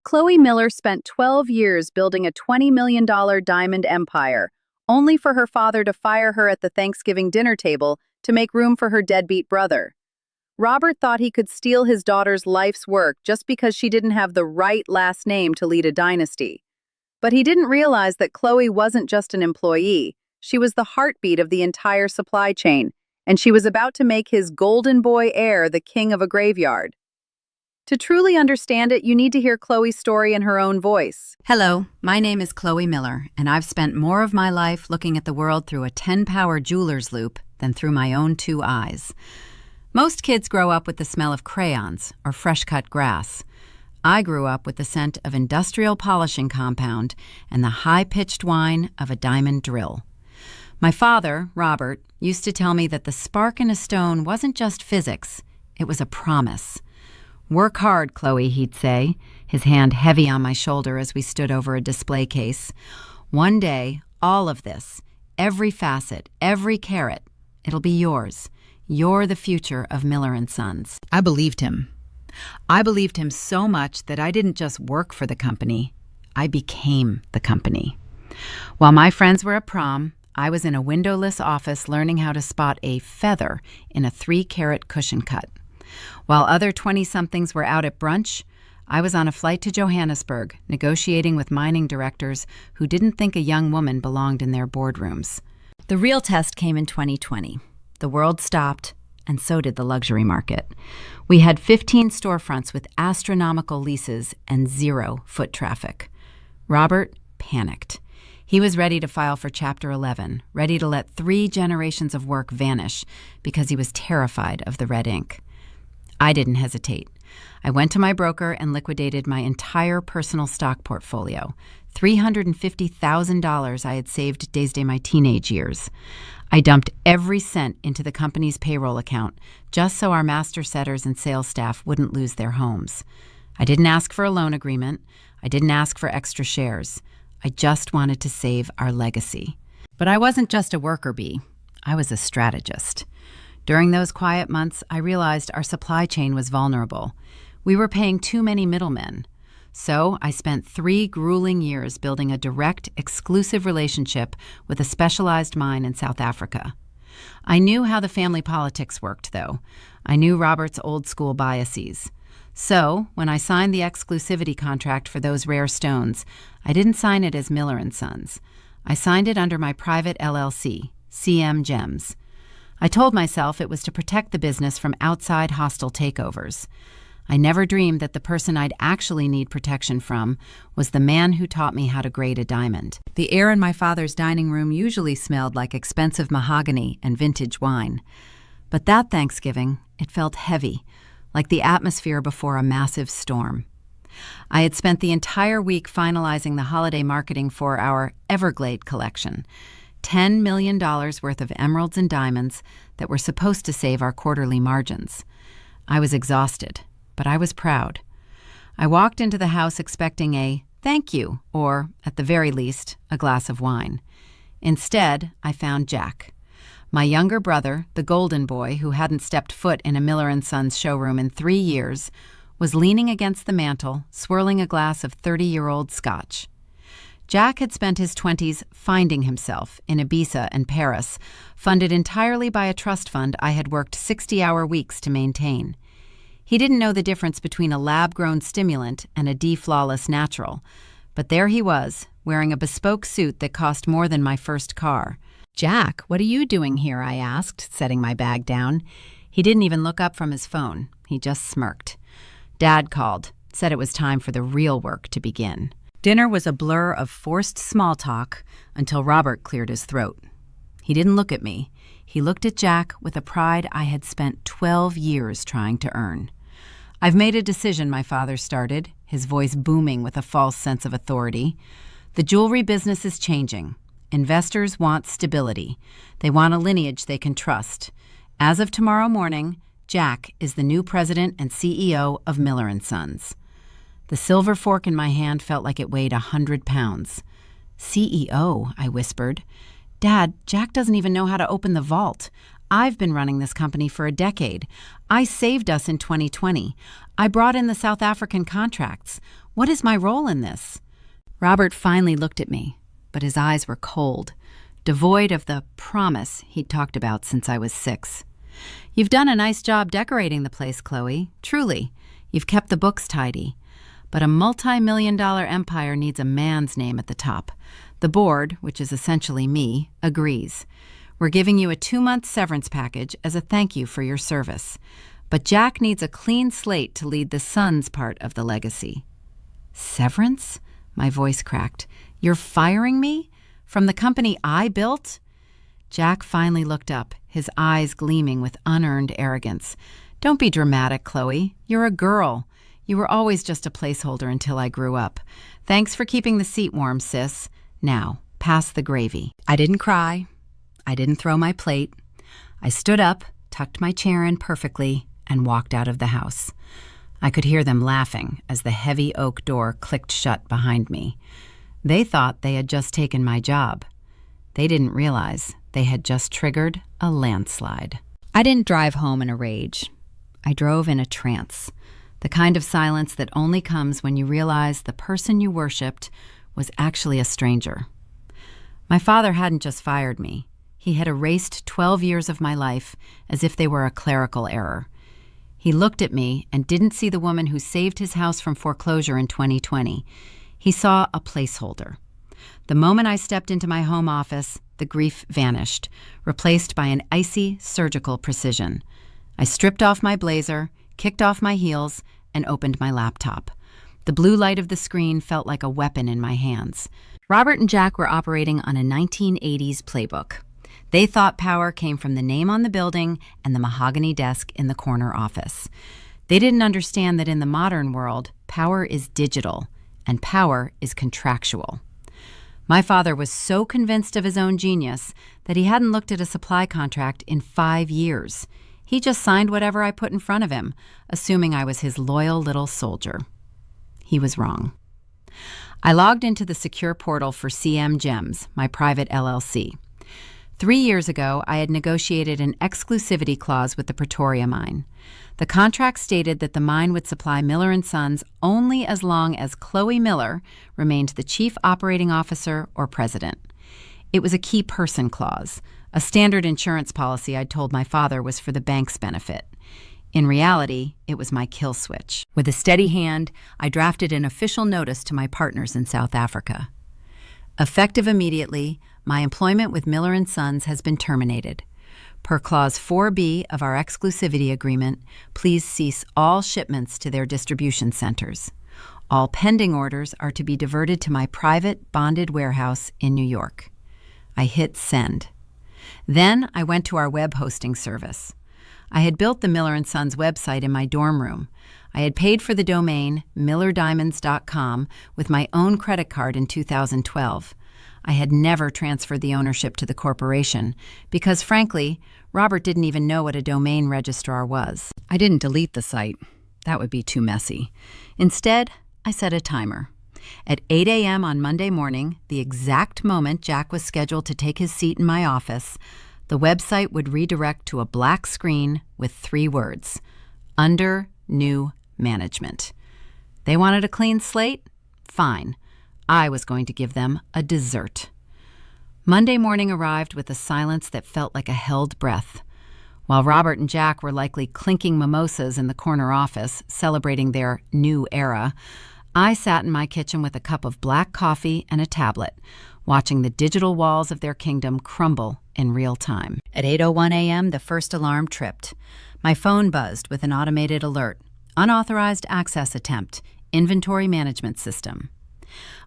Chloe Miller spent 12 years building a $20 million diamond empire, only for her father to fire her at the Thanksgiving dinner table to make room for her deadbeat brother. Robert thought he could steal his daughter's life's work just because she didn't have the right last name to lead a dynasty. But he didn't realize that Chloe wasn't just an employee, she was the heartbeat of the entire supply chain, and she was about to make his golden boy heir the king of a graveyard. To truly understand it, you need to hear Chloe's story in her own voice. Hello, my name is Chloe Miller, and I've spent more of my life looking at the world through a 10-power jeweler's loupe than through my own 2 eyes. Most kids grow up with the smell of crayons or fresh-cut grass. I grew up with the scent of industrial polishing compound and the high-pitched whine of a diamond drill. My father, Robert, used to tell me that the spark in a stone wasn't just physics, it was a promise. "Work hard, Chloe," he'd say, his hand heavy on my shoulder as we stood over a display case. "One day, all of this, every facet, every carat, it'll be yours. You're the future of Miller & Sons." I believed him. I believed him so much that I didn't just work for the company, I became the company. While my friends were at prom, I was in a windowless office learning how to spot a feather in a 3-carat cushion cut. While other 20-somethings were out at brunch, I was on a flight to Johannesburg, negotiating with mining directors who didn't think a young woman belonged in their boardrooms. The real test came in 2020. The world stopped, and so did the luxury market. We had 15 storefronts with astronomical leases and 0 foot traffic. Robert panicked. He was ready to file for Chapter 11, ready to let 3 generations of work vanish because he was terrified of the red ink. I didn't hesitate. I went to my broker and liquidated my entire personal stock portfolio, $350,000 I had saved days my teenage years. I dumped every cent into the company's payroll account just so our master setters and sales staff wouldn't lose their homes. I didn't ask for a loan agreement. I didn't ask for extra shares. I just wanted to save our legacy. But I wasn't just a worker bee. I was a strategist. During those quiet months, I realized our supply chain was vulnerable. We were paying too many middlemen. So I spent 3 grueling years building a direct, exclusive relationship with a specialized mine in South Africa. I knew how the family politics worked, though. I knew Robert's old-school biases. So, when I signed the exclusivity contract for those rare stones, I didn't sign it as Miller & Sons. I signed it under my private LLC, CM Gems. I told myself it was to protect the business from outside hostile takeovers. I never dreamed that the person I'd actually need protection from was the man who taught me how to grade a diamond. The air in my father's dining room usually smelled like expensive mahogany and vintage wine. But that Thanksgiving, it felt heavy, like the atmosphere before a massive storm. I had spent the entire week finalizing the holiday marketing for our Everglade collection, $10 million worth of emeralds and diamonds that were supposed to save our quarterly margins. I was exhausted, but I was proud. I walked into the house expecting a thank you, or, at the very least, a glass of wine. Instead, I found Jack. My younger brother, the golden boy who hadn't stepped foot in a Miller & Sons showroom in 3 years, was leaning against the mantel, swirling a glass of 30-year-old scotch. Jack had spent his 20s finding himself in Ibiza and Paris, funded entirely by a trust fund I had worked 60-hour weeks to maintain. He didn't know the difference between a lab-grown stimulant and a D-flawless natural, but there he was, wearing a bespoke suit that cost more than my first car. "Jack, what are you doing here?" I asked, setting my bag down. He didn't even look up from his phone. He just smirked. Dad called, said it was time for the real work to begin. Dinner was a blur of forced small talk until Robert cleared his throat. He didn't look at me. He looked at Jack with a pride I had spent 12 years trying to earn. "I've made a decision," my father started, his voice booming with a false sense of authority. "The jewelry business is changing. Investors want stability. They want a lineage they can trust. As of tomorrow morning, Jack is the new president and CEO of Miller & Sons." The silver fork in my hand felt like it weighed 100 pounds. "CEO," I whispered. "Dad, Jack doesn't even know how to open the vault. I've been running this company for a decade. I saved us in 2020. I brought in the South African contracts. What is my role in this? Robert finally looked at me, but his eyes were cold, devoid of the promise he'd talked about since I was 6. You've done a nice job decorating the place, Chloe. Truly. You've kept the books tidy. But a multi-million-dollar empire needs a man's name at the top. The board, which is essentially me, agrees. We're giving you a 2-month severance package as a thank you for your service. But Jack needs a clean slate to lead the son's part of the legacy. Severance? My voice cracked. You're firing me? From the company I built? Jack finally looked up, his eyes gleaming with unearned arrogance. Don't be dramatic, Chloe. You're a girl. You were always just a placeholder until I grew up. Thanks for keeping the seat warm, sis. Now, pass the gravy. I didn't cry. I didn't throw my plate. I stood up, tucked my chair in perfectly, and walked out of the house. I could hear them laughing as the heavy oak door clicked shut behind me. They thought they had just taken my job. They didn't realize they had just triggered a landslide. I didn't drive home in a rage. I drove in a trance, the kind of silence that only comes when you realize the person you worshipped was actually a stranger. My father hadn't just fired me. He had erased 12 years of my life as if they were a clerical error. He looked at me and didn't see the woman who saved his house from foreclosure in 2020. He saw a placeholder. The moment I stepped into my home office, the grief vanished, replaced by an icy surgical precision. I stripped off my blazer, kicked off my heels, and opened my laptop. The blue light of the screen felt like a weapon in my hands. Robert and Jack were operating on a 1980s playbook. They thought power came from the name on the building and the mahogany desk in the corner office. They didn't understand that in the modern world, power is digital and power is contractual. My father was so convinced of his own genius that he hadn't looked at a supply contract in 5 years. He just signed whatever I put in front of him, assuming I was his loyal little soldier. He was wrong. I logged into the secure portal for CM Gems, my private LLC. 3 years ago, I had negotiated an exclusivity clause with the Pretoria mine. The contract stated that the mine would supply Miller & Sons only as long as Chloe Miller remained the chief operating officer or president. It was a key person clause, a standard insurance policy I'd told my father was for the bank's benefit. In reality, it was my kill switch. With a steady hand, I drafted an official notice to my partners in South Africa. Effective immediately, my employment with Miller & Sons has been terminated. Per Clause 4B of our exclusivity agreement, please cease all shipments to their distribution centers. All pending orders are to be diverted to my private bonded warehouse in New York. I hit send. Then I went to our web hosting service. I had built the Miller & Sons website in my dorm room. I had paid for the domain millerdiamonds.com with my own credit card in 2012. I had never transferred the ownership to the corporation because, frankly, Robert didn't even know what a domain registrar was. I didn't delete the site. That would be too messy. Instead, I set a timer. At 8 a.m. on Monday morning, the exact moment Jack was scheduled to take his seat in my office, the website would redirect to a black screen with 3 words: under new management. They wanted a clean slate? Fine. I was going to give them a dessert. Monday morning arrived with a silence that felt like a held breath. While Robert and Jack were likely clinking mimosas in the corner office, celebrating their new era, I sat in my kitchen with a cup of black coffee and a tablet, watching the digital walls of their kingdom crumble in real time. At 8:01 a.m., the first alarm tripped. My phone buzzed with an automated alert. Unauthorized access attempt. Inventory management system.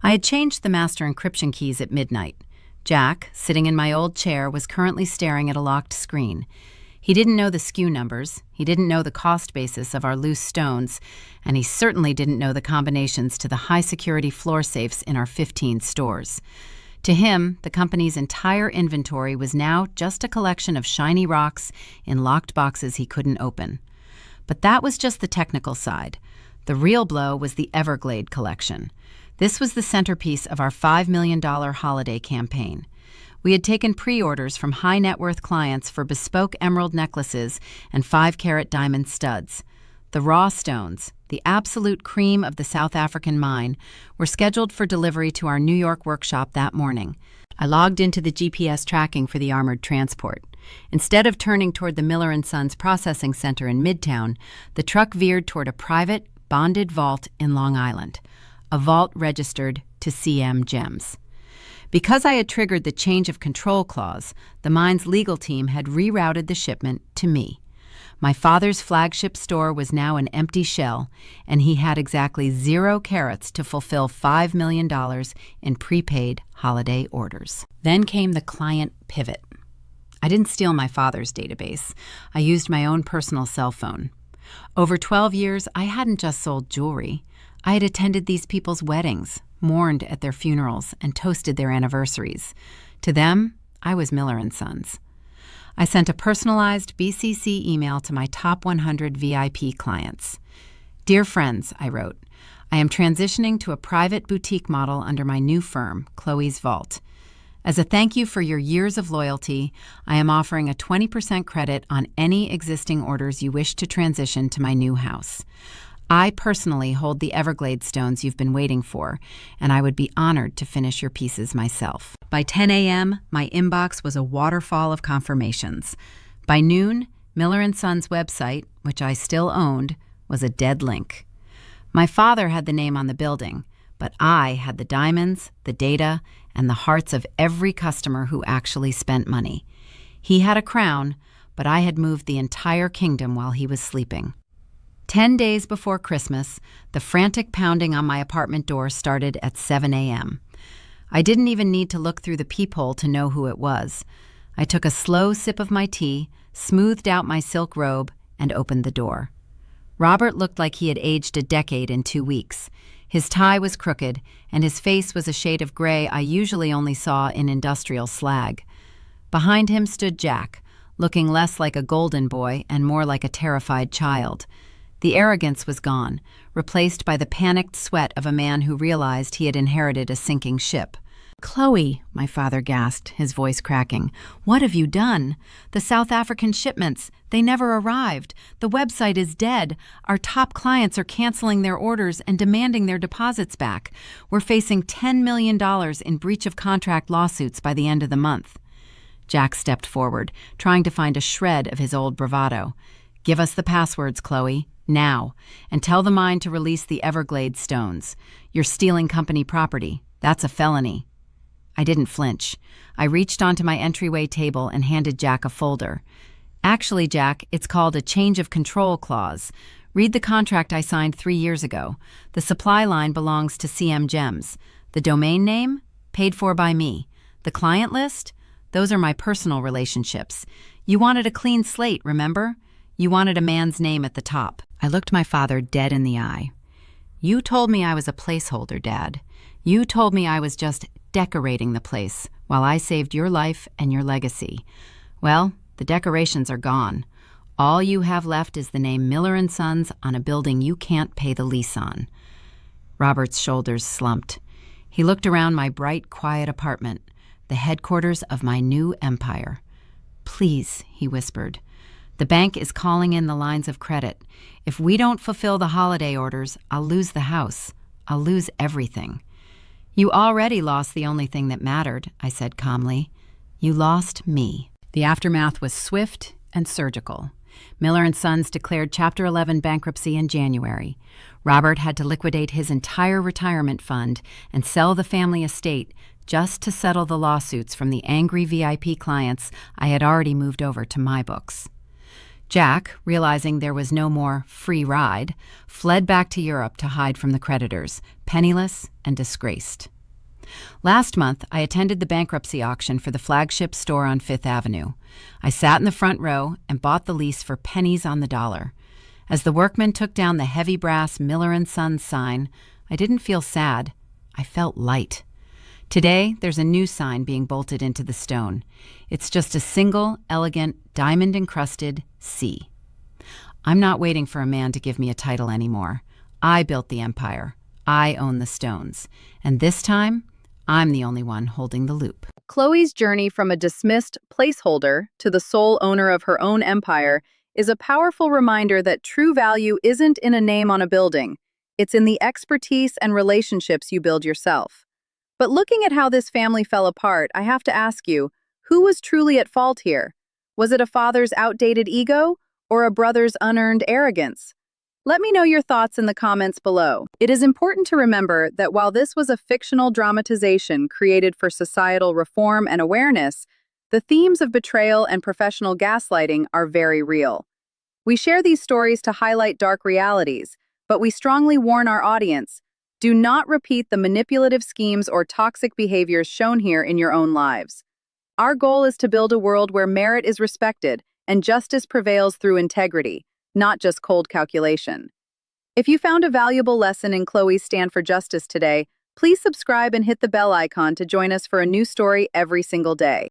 I had changed the master encryption keys at midnight. Jack, sitting in my old chair, was currently staring at a locked screen. He didn't know the SKU numbers, he didn't know the cost basis of our loose stones, and he certainly didn't know the combinations to the high-security floor safes in our 15 stores. To him, the company's entire inventory was now just a collection of shiny rocks in locked boxes he couldn't open. But that was just the technical side. The real blow was the Everglade collection. This was the centerpiece of our $5 million holiday campaign. We had taken pre-orders from high-net-worth clients for bespoke emerald necklaces and 5-carat diamond studs. The raw stones, the absolute cream of the South African mine, were scheduled for delivery to our New York workshop that morning. I logged into the GPS tracking for the armored transport. Instead of turning toward the Miller & Sons processing center in Midtown, the truck veered toward a private, bonded vault in Long Island, a vault registered to CM Gems. Because I had triggered the change of control clause, the mine's legal team had rerouted the shipment to me. My father's flagship store was now an empty shell, and he had exactly 0 carats to fulfill $5 million in prepaid holiday orders. Then came the client pivot. I didn't steal my father's database. I used my own personal cell phone. Over 12 years, I hadn't just sold jewelry. I had attended these people's weddings, mourned at their funerals, and toasted their anniversaries. To them, I was Miller & Sons. I sent a personalized BCC email to my top 100 VIP clients. Dear friends, I wrote, I am transitioning to a private boutique model under my new firm, Chloe's Vault. As a thank you for your years of loyalty, I am offering a 20% credit on any existing orders you wish to transition to my new house. I personally hold the Everglade stones you've been waiting for, and I would be honored to finish your pieces myself. By 10 a.m., my inbox was a waterfall of confirmations. By noon, Miller & Sons' website, which I still owned, was a dead link. My father had the name on the building, but I had the diamonds, the data, and the hearts of every customer who actually spent money. He had a crown, but I had moved the entire kingdom while he was sleeping. 10 days before Christmas, the frantic pounding on my apartment door started at 7 a.m. I didn't even need to look through the peephole to know who it was. I took a slow sip of my tea, smoothed out my silk robe, and opened the door. Robert looked like he had aged a decade in 2 weeks. His tie was crooked, and his face was a shade of gray I usually only saw in industrial slag. Behind him stood Jack, looking less like a golden boy and more like a terrified child. The arrogance was gone, replaced by the panicked sweat of a man who realized he had inherited a sinking ship. Chloe, my father gasped, his voice cracking. What have you done? The South African shipments, they never arrived. The website is dead. Our top clients are canceling their orders and demanding their deposits back. We're facing $10 million in breach of contract lawsuits by the end of the month. Jack stepped forward, trying to find a shred of his old bravado. Give us the passwords, Chloe. Now, and tell the mine to release the Everglade stones. You're stealing company property. That's a felony. I didn't flinch. I reached onto my entryway table and handed Jack a folder. Actually, Jack, it's called a change of control clause. Read the contract I signed 3 years ago. The supply line belongs to CM Gems. The domain name? Paid for by me. The client list? Those are my personal relationships. You wanted a clean slate, remember? You wanted a man's name at the top. I looked my father dead in the eye. You told me I was a placeholder, Dad. You told me I was just decorating the place while I saved your life and your legacy. Well, the decorations are gone. All you have left is the name Miller & Sons on a building you can't pay the lease on. Robert's shoulders slumped. He looked around my bright, quiet apartment, the headquarters of my new empire. Please, he whispered. The bank is calling in the lines of credit. If we don't fulfill the holiday orders, I'll lose the house. I'll lose everything. You already lost the only thing that mattered, I said calmly. You lost me. The aftermath was swift and surgical. Miller & Sons declared Chapter 11 bankruptcy in January. Robert had to liquidate his entire retirement fund and sell the family estate just to settle the lawsuits from the angry VIP clients I had already moved over to my books. Jack, realizing there was no more free ride, fled back to Europe to hide from the creditors, penniless and disgraced. Last month, I attended the bankruptcy auction for the flagship store on Fifth Avenue. I sat in the front row and bought the lease for pennies on the dollar. As the workmen took down the heavy brass Miller & Sons sign, I didn't feel sad. I felt light. Today, there's a new sign being bolted into the stone. It's just a single, elegant, diamond-encrusted C. I'm not waiting for a man to give me a title anymore. I built the empire. I own the stones. And this time, I'm the only one holding the loop. Chloe's journey from a dismissed placeholder to the sole owner of her own empire is a powerful reminder that true value isn't in a name on a building. It's in the expertise and relationships you build yourself. But looking at how this family fell apart, I have to ask you, who was truly at fault here? Was it a father's outdated ego or a brother's unearned arrogance? Let me know your thoughts in the comments below. It is important to remember that while this was a fictional dramatization created for societal reform and awareness, the themes of betrayal and professional gaslighting are very real. We share these stories to highlight dark realities, but we strongly warn our audience, do not repeat the manipulative schemes or toxic behaviors shown here in your own lives. Our goal is to build a world where merit is respected and justice prevails through integrity, not just cold calculation. If you found a valuable lesson in Chloe's stand for justice today, please subscribe and hit the bell icon to join us for a new story every single day.